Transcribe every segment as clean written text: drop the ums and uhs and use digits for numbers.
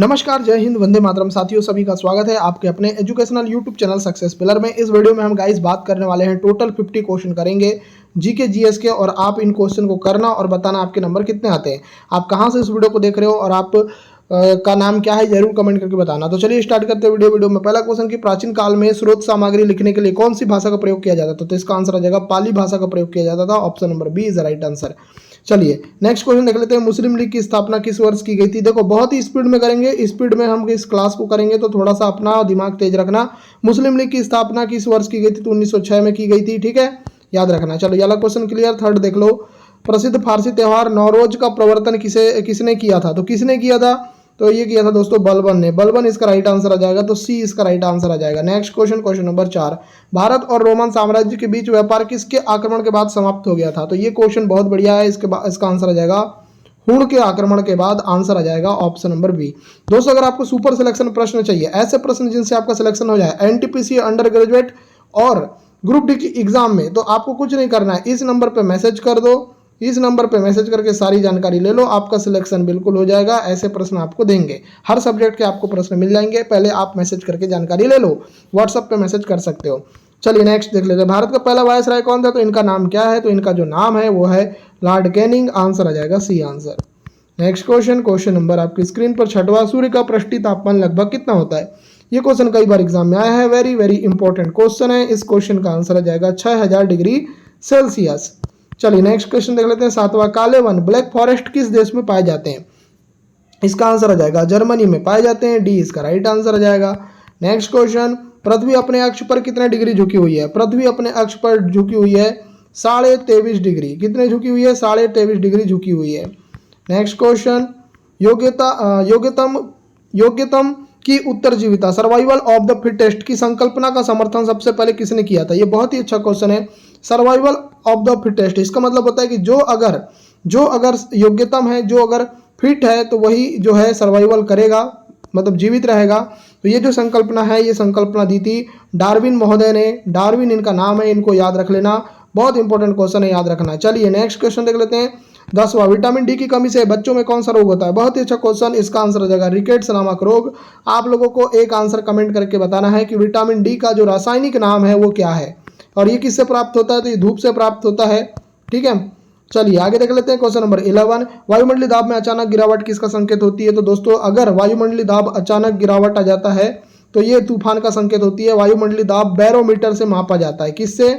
नमस्कार, जय हिंद, वंदे मातरम। साथियों, सभी का स्वागत है आपके अपने educational YouTube channel success pillar में। इस वीडियो में हम गाइस बात करने वाले हैं, टोटल 50 क्वेश्चन करेंगे जीके जीएस के, और आप इन क्वेश्चन को करना और बताना आपके नंबर कितने आते हैं। आप कहां से इस वीडियो को देख रहे हो और आप का नाम क्या है, जरूर कमेंट करके बताना। तो चलिए स्टार्ट करते हैं वीडियो में पहला क्वेश्चन कि प्राचीन काल में स्रोत सामग्री लिखने के लिए कौन सी भाषा का प्रयोग किया जाता था। तो इसका आंसर आ जाएगा पाली भाषा का प्रयोग किया जाता था। Option number B is the right answer. चलिए नेक्स्ट क्वेश्चन देख लेते हैं। मुस्लिम लीग की स्थापना किस वर्ष की गई थी। देखो बहुत ही स्पीड में करेंगे, स्पीड में हम इस क्लास को करेंगे, तो थोड़ा सा अपना दिमाग तेज रखना। मुस्लिम लीग की स्थापना किस वर्ष की गई थी। तो 1906 में की गई थी। ठीक है, याद रखना। चलो ये वाला क्वेश्चन क्लियर। थर्ड देख लो। प्रसिद्ध फारसी त्योहार नौरोज का प्रवर्तन किसने किया था। तो किसने किया था, तो ये किया था दोस्तों बलबन ने। बलबन इसका राइट आंसर आ जाएगा, तो सी इसका राइट आंसर आ जाएगा। Next question, question number 4। Bharat और रोमन साम्राज्य के बीच व्यापार किसके आक्रमण के बाद समाप्त हो गया था। तो ये क्वेश्चन बहुत बढ़िया है। इसका आंसर आ जाएगा हुण के आक्रमण के बाद। आंसर आ जाएगा ऑप्शन नंबर बी। दोस्तों अगर आपको सुपर सिलेक्शन प्रश्न चाहिए, ऐसे प्रश्न जिनसे आपका सिलेक्शन हो जाए एनटीपीसी अंडर ग्रेजुएट और ग्रुप डी की एग्जाम में, तो आपको कुछ नहीं करना है, इस नंबर पे मैसेज कर दो। इस नंबर पे मैसेज करके सारी जानकारी ले लो, आपका सिलेक्शन बिल्कुल हो जाएगा। ऐसे प्रश्न आपको देंगे, हर सब्जेक्ट के आपको प्रश्न मिल जाएंगे। पहले आप मैसेज करके जानकारी ले लो, व्हाट्सएप पे मैसेज कर सकते हो। चलिए नेक्स्ट देख लेते हैं। भारत का पहला वायसराय कौन था। तो इनका नाम क्या है। तो इनका जो नाम है वो है लॉर्ड कैनिंग। आंसर आ जाएगा C answer. Next question, question number आपकी स्क्रीन पर 6वां। सूर्य का पृष्ठीय तापमान लगभग कितना होता है। ये क्वेश्चन कई बार एग्जाम में आया है, वेरी वेरी इंपॉर्टेंट क्वेश्चन है। इस क्वेश्चन का आंसर आ जाएगा 6000 डिग्री सेल्सियस। चलिए नेक्स्ट क्वेश्चन देख लेते हैं। 7वां। काले वन ब्लैक फॉरेस्ट किस देश में पाए जाते हैं। इसका आंसर आ जाएगा जर्मनी में पाए जाते हैं। डी इसका राइट आंसर आ जाएगा। Next question. पृथ्वी अपने अक्ष पर कितने डिग्री झुकी हुई है। पृथ्वी अपने अक्ष पर झुकी हुई है 23.5 डिग्री। कितने झुकी हुई है, 23.5 डिग्री झुकी हुई है। Next question. योग्यतम की उत्तरजीविता सर्वाइवल ऑफ द फिटेस्ट की संकल्पना का समर्थन सबसे पहले किसने किया था। ये बहुत ही अच्छा क्वेश्चन है। सर्वाइवल ऑफ द फिटेस्ट, इसका मतलब होता है कि जो अगर योग्यतम है, जो अगर फिट है, तो वही जो है सर्वाइवल करेगा, मतलब जीवित रहेगा। तो ये जो संकल्पना है, ये संकल्पना दी थी डार्विन महोदय ने। डार्विन इनका नाम है, इनको याद रख लेना, बहुत इंपॉर्टेंट क्वेश्चन है, याद रखना। चलिए नेक्स्ट क्वेश्चन देख लेते हैं। 10वां। विटामिन डी की कमी से बच्चों में कौन सा रोग होता है। बहुत ही अच्छा क्वेश्चन। इसका आंसर हो जाएगा रिकेट्स नामक रोग। आप लोगों को एक आंसर कमेंट करके बताना है कि विटामिन डी का जो रासायनिक नाम है वो क्या है, और ये किससे प्राप्त होता है। तो ये धूप से प्राप्त होता है। ठीक है, चलिए आगे देख लेते हैं। Question number 11। वायुमंडलीय दाब में अचानक गिरावट किसका संकेत होती है। तो दोस्तों अगर वायुमंडलीय दाब अचानक गिरावट आ जाता है तो ये तूफान का संकेत होती है। वायुमंडलीय दाब बैरोमीटर से मापा जाता है। किससे,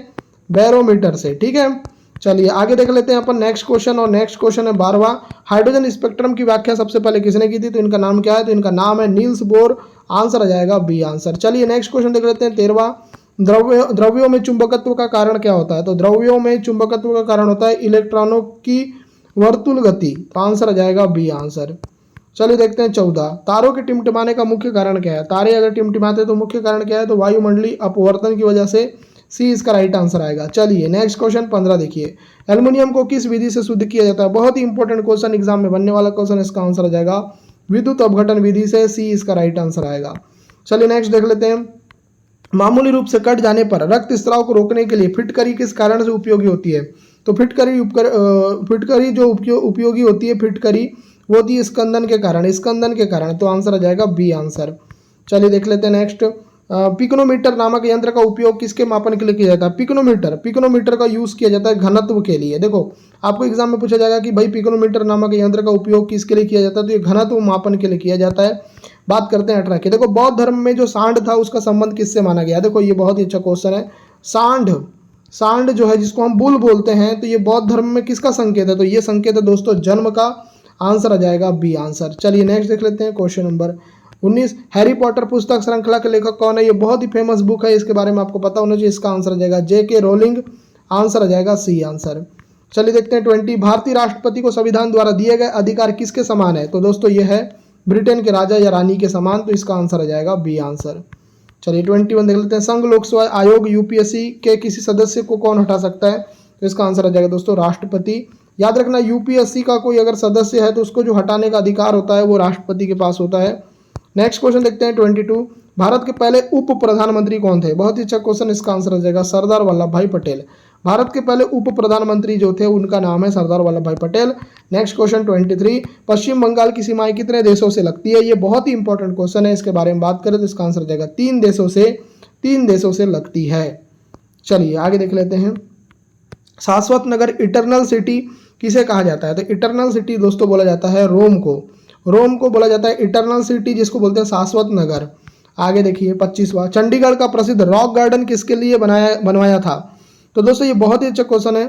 बैरोमीटर से। ठीक है, चलिए आगे देख लेते हैं अपन नेक्स्ट क्वेश्चन, और नेक्स्ट क्वेश्चन है 12वां। हाइड्रोजन स्पेक्ट्रम की व्याख्या सबसे पहले किसने की थी। तो इनका नाम क्या है। तो इनका नाम है नील्स बोर। आंसर आ जाएगा बी आंसर। चलिए नेक्स्ट क्वेश्चन देख लेते हैं 13वां। द्रव्यों में चुंबकत्व का कारण क्या होता है। तो द्रव्यों में चुंबकत्व का कारण होता है इलेक्ट्रॉनों की वर्तुल गति। तो आंसर आ जाएगा बी आंसर। चलिए देखते हैं 14। तारों के टिमटिमाने का मुख्य कारण क्या है। तारे अगर टिमटिमाते तो मुख्य कारण क्या है। तो वायुमंडलीय अपवर्तन की वजह से। सी इसका राइट आंसर आएगा। चलिए नेक्स्ट क्वेश्चन 15 देखिए। एल्युमिनियम को किस विधि से शुद्ध किया जाता है। बहुत ही इंपॉर्टेंट क्वेश्चन, एग्जाम में बनने वाला क्वेश्चन। इसका आंसर आ जाएगा विद्युत अपघटन विधि से। सी इसका राइट आंसर आएगा। चलिए नेक्स्ट देख लेते हैं। मामूली रूप से कट जाने पर रक्त स्त्राव को रोकने के लिए फिटकरी किस कारण से उपयोगी होती है। तो फिटकरी जो उपयोगी होती है, फिटकरी वो होती है स्कंदन के कारण। तो आंसर आ जाएगा बी आंसर। चलिए देख लेते हैं नेक्स्ट। पिकोनोमीटर नामक यंत्र का उपयोग किसके मापन के लिए किया जाता है। पिकोनोमीटर का यूज किया जाता है घनत्व के लिए। देखो आपको एग्जाम में पूछा जाएगा कि भाई पिकोनोमीटर नामक यंत्र का उपयोग किसके लिए किया जाता है। तो ये घनत्व मापन के लिए किया जाता है। बात करते हैं 18 की। देखो बौद्ध धर्म में जो सांड था उसका संबंध किससे माना गया। देखो ये बहुत ही अच्छा क्वेश्चन है। सांड जो है, जिसको हम बुल बोलते हैं, तो ये बौद्ध धर्म में किसका संकेत है। तो ये संकेत है दोस्तों जन्म का। आंसर आ जाएगा बी आंसर। चलिए नेक्स्ट देख लेते हैं क्वेश्चन नंबर 19। हैरी पॉटर पुस्तक श्रृंखला के लेखक कौन है। ये बहुत ही फेमस बुक है, इसके बारे में आपको पता होना चाहिए। इसका आंसर आ जाएगा जेके रोलिंग। आंसर आ जाएगा सी आंसर। चलिए देखते हैं 20। भारतीय राष्ट्रपति को संविधान द्वारा दिए गए अधिकार किसके समान है। तो दोस्तों ये है ब्रिटेन के राजा या रानी के समान। तो इसका आंसर आ जाएगा बी आंसर। चलिए 21 देख लेते हैं। संघ लोक सेवा आयोग यूपीएससी के किसी सदस्य को कौन हटा सकता है। तो इसका आंसर आ जाएगा दोस्तों राष्ट्रपति। याद रखना यूपीएससी का कोई अगर सदस्य है तो उसको जो हटाने का अधिकार होता है वो राष्ट्रपति के पास होता है। नेक्स्ट क्वेश्चन देखते हैं 22। भारत के पहले उप प्रधानमंत्री कौन थे। बहुत ही अच्छा क्वेश्चन। इसका आंसर आ जाएगा सरदार वल्लभ भाई पटेल। भारत के पहले उप प्रधानमंत्री जो थे उनका नाम है सरदार वल्लभ भाई पटेल। नेक्स्ट क्वेश्चन 23, पश्चिम बंगाल की सीमाएं कितने देशों से लगती है? ये बहुत ही इंपॉर्टेंट क्वेश्चन है, इसके बारे में बात करें तो इसका आंसर हो जाएगा 3 देशों से लगती है। चलिए आगे देख लेते हैं। शाश्वत नगर इटरनल सिटी किसे कहा जाता है? तो इटरनल सिटी दोस्तों बोला जाता है रोम को बोला जाता है इटरनल सिटी, जिसको बोलते हैं शाश्वत नगर। आगे देखिए 25वां, चंडीगढ़ का प्रसिद्ध रॉक गार्डन किसके लिए बनवाया था? तो दोस्तों ये बहुत ही अच्छा क्वेश्चन है,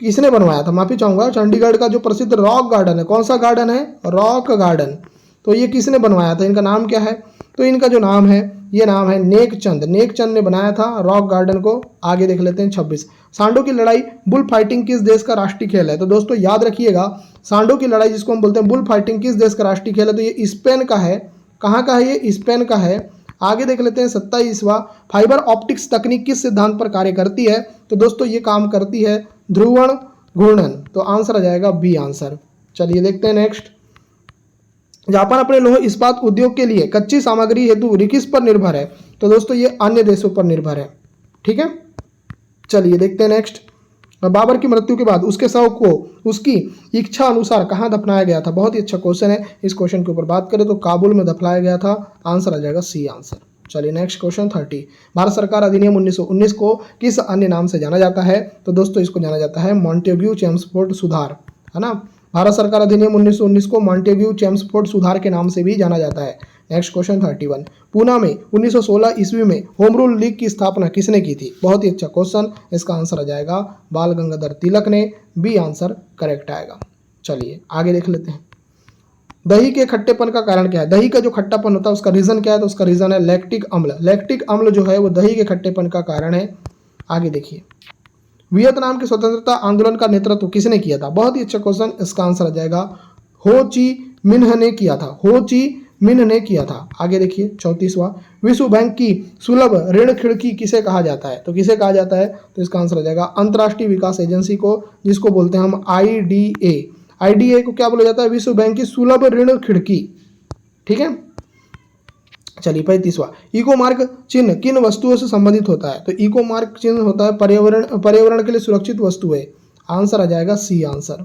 किसने बनवाया था? माफी चाहूंगा, चंडीगढ़ का जो प्रसिद्ध रॉक गार्डन है, कौन सा गार्डन है? Rock garden. तो ये किसने बनवाया था? इनका नाम क्या है? तो इनका जो नाम है, ये नाम है नेकचंद ने बनाया था रॉक गार्डन को। आगे देख लेते हैं 26, सांडों की लड़ाई बुल फाइटिंग किस देश का राष्ट्रीय खेल है? तो दोस्तों याद रखिएगा, सांडों की लड़ाई जिसको हम बोलते हैं बुल फाइटिंग किस देश का राष्ट्रीय खेल है? तो ये स्पेन का है। कहाँ का है? ये स्पेन का है। आगे देख लेते हैं 27वां, फाइबर ऑप्टिक्स तकनीक किस सिद्धांत पर कार्य करती है? तो दोस्तों ये काम करती है ध्रुवण घूर्णन। तो आंसर आ जाएगा बी आंसर। चलिए देखते हैं नेक्स्ट। जापान अपने लौह इस्पात उद्योग के लिए कच्ची सामग्री हेतु किस पर निर्भर है? तो दोस्तों ये अन्य देशों पर निर्भर है। ठीक है, चलिए देखते हैं नेक्स्ट। बाबर की मृत्यु के बाद उसके शव को उसकी इच्छा अनुसार कहाँ दफनाया गया था? बहुत ही अच्छा क्वेश्चन है। इस क्वेश्चन के ऊपर बात करें तो काबुल में दफनाया गया था। आंसर आ जाएगा सी आंसर। चलिए नेक्स्ट क्वेश्चन 30, भारत सरकार अधिनियम 1919 को किस अन्य नाम से जाना जाता है? तो दोस्तों इसको जाना जाता है मॉन्टेग्यू चेम्सफोर्ड सुधार, है ना। भारत सरकार अधिनियम 1919 को मॉन्टेग्यू चेम्सफोर्ड सुधार के नाम से भी जाना जाता है। नेक्स्ट क्वेश्चन 31, पूना में 1916 ईस्वी में होम रूल लीग की स्थापना किसने की थी? बहुत ही अच्छा क्वेश्चन, इसका आंसर आ जाएगा बाल गंगाधर तिलक ने। बी आंसर करेक्ट आएगा। चलिए आगे देख लेते हैं। दही के खट्टेपन का कारण क्या है? दही का जो खट्टापन होता है उसका रीजन क्या है? तो उसका रीजन है लैक्टिक अम्ल। लैक्टिक अम्ल जो है वो दही के खट्टेपन का कारण है। आगे देखिए, वियतनाम के स्वतंत्रता आंदोलन का नेतृत्व किसने किया था? बहुत ही अच्छा क्वेश्चन, इसका आंसर आ जाएगा हो ची मिन्ह ने किया था। हो ची मिन्ह ने किया था। आगे देखिए 34वां, विश्व बैंक की सुलभ ऋण खिड़की किसे कहा जाता है? तो किसे कहा जाता है? तो इसका आंसर आ जाएगा अंतर्राष्ट्रीय विकास एजेंसी को, जिसको बोलते हैं हम IDA। IDA को क्या बोला जाता है? विश्व बैंक की सुलभ ऋण खिड़की। ठीक है, चलिए 35वां, इको मार्क चिन्ह किन वस्तुओं से संबंधित होता है? तो इको मार्क चिन्ह होता है पर्यावरण के लिए सुरक्षित वस्तुएं। आंसर आ जाएगा सी आंसर।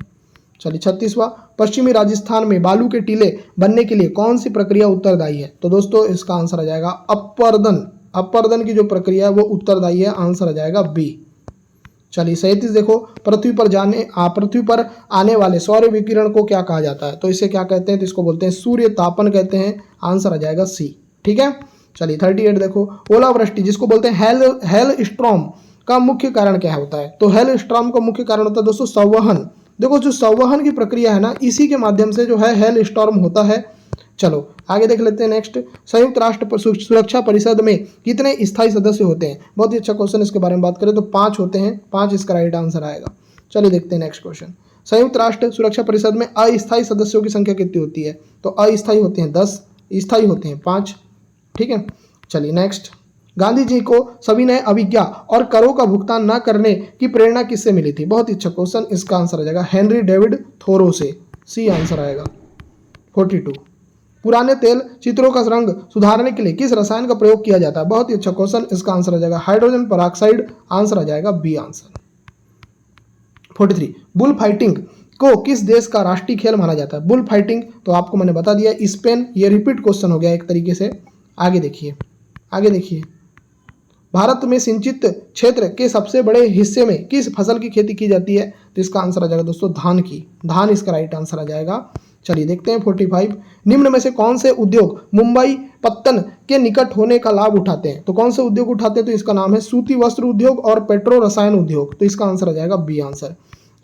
चलिए 36वां, पश्चिमी राजस्थान में बालू के टीले बनने के लिए कौन सी प्रक्रिया उत्तरदायी है? तो दोस्तों इसका आंसर आ जाएगा अपरदन की जो प्रक्रिया है वो उत्तरदायी है। आंसर आ जाएगा बी। चलिए 37 देखो, पृथ्वी पर आने वाले सौर विकिरण को क्या कहा जाता है? तो इसे क्या कहते हैं? तो इसको बोलते हैं सूर्य तापन कहते हैं। आंसर आ जाएगा सी। ठीक है, चलिए 38 देखो, ओलावृष्टि जिसको बोलते हैं हेल स्टॉर्म का मुख्य कारण क्या होता है? तो हेल स्टॉर्म का मुख्य कारण होता है दोस्तों संवहन। देखो जो संवहन की प्रक्रिया है ना, इसी के माध्यम से जो है हेल स्टॉर्म होता है। चलो आगे देख लेते हैं नेक्स्ट। संयुक्त राष्ट्र सुरक्षा परिषद में कितने स्थायी सदस्य होते हैं? बहुत ही अच्छा क्वेश्चन, इसके बारे में बात करें तो 5 होते हैं। 5 इसका राइट आंसर आएगा। चलिए देखते हैं नेक्स्ट क्वेश्चन। संयुक्त राष्ट्र सुरक्षा परिषद में अस्थायी सदस्यों की संख्या कितनी होती है? तो अस्थायी होते हैं 10, स्थायी होते हैं 5। ठीक है, चलिए नेक्स्ट। गांधी जी को सविनय अवज्ञा और करों का भुगतान न करने की प्रेरणा किससे मिली थी? बहुत ही अच्छा क्वेश्चन, इसका आंसर आ जाएगा हेनरी डेविड थोरो से। सी आंसर आएगा। 42, पुराने तेल चित्रों का रंग सुधारने के लिए किस रसायन का प्रयोग किया जाता है? बहुत ही अच्छा क्वेश्चन, इसका आंसर आ जाएगा हाइड्रोजन पेरोक्साइड। आंसर आ जाएगा बी आंसर। 43, बुल फाइटिंग को किस देश का राष्ट्रीय खेल माना जाता है? बुल फाइटिंग तो आपको मैंने बता दिया स्पेन। ये रिपीट क्वेश्चन हो गया एक तरीके से। आगे देखिए, भारत में सिंचित क्षेत्र के सबसे बड़े हिस्से में किस फसल की खेती की जाती है? तो इसका आंसर आ जाएगा दोस्तों धान इसका राइट आंसर आ जाएगा। चलिए देखते हैं 45, निम्न में से कौन से उद्योग मुंबई पत्तन के निकट होने का लाभ उठाते हैं? तो कौन से उद्योग उठाते हैं? तो इसका नाम है सूती वस्त्र उद्योग और पेट्रो रसायन उद्योग। तो इसका आंसर आ जाएगा बी आंसर।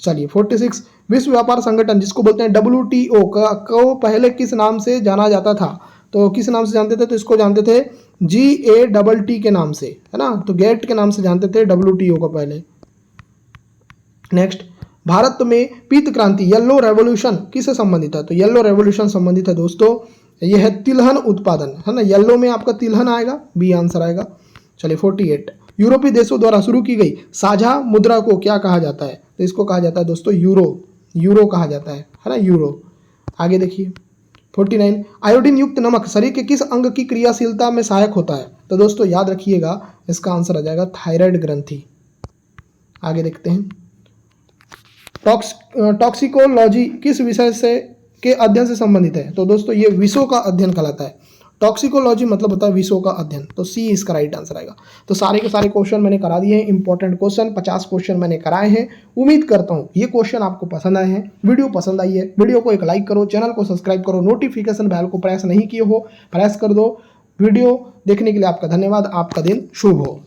चलिए 46, विश्व व्यापार संगठन जिसको बोलते हैं WTO को पहले किस नाम से जाना जाता था? तो किस नाम से जानते थे? तो इसको जानते थे GATT के नाम से, है ना। तो गेट के नाम से जानते थे WTO को पहले। नेक्स्ट, भारत में पीत क्रांति येलो रेवोल्यूशन किससे संबंधित है? तो येलो रेवोल्यूशन संबंधित है दोस्तों, यह है तिलहन उत्पादन, है ना। येलो में आपका तिलहन आएगा, बी आंसर आएगा। चलिए 48, यूरोपीय देशों द्वारा शुरू की गई साझा मुद्रा को क्या कहा जाता है? तो इसको कहा जाता है दोस्तों यूरो कहा जाता है ना, यूरो। आगे देखिए 49, आयोडीन युक्त नमक शरीर के किस अंग की क्रियाशीलता में सहायक होता है? तो दोस्तों याद रखिएगा, इसका आंसर आ जाएगा थायराइड ग्रंथि। आगे देखते हैं। टॉक्सिकोलॉजी किस विषय से के अध्ययन से संबंधित है? तो दोस्तों ये विषों का अध्ययन कहलाता है। टॉक्सिकोलॉजी मतलब होता है विषों का अध्ययन, तो सी इसका राइट आंसर आएगा। तो सारे के सारे क्वेश्चन मैंने करा दिए हैं, इंपॉर्टेंट क्वेश्चन 50 क्वेश्चन मैंने कराए हैं। उम्मीद करता हूँ ये क्वेश्चन आपको पसंद आए हैं। वीडियो पसंद आई है, वीडियो को एक लाइक करो, चैनल को सब्सक्राइब करो, नोटिफिकेशन बेल को प्रेस नहीं किए हो प्रेस कर दो। वीडियो देखने के लिए आपका धन्यवाद। आपका दिन शुभ हो।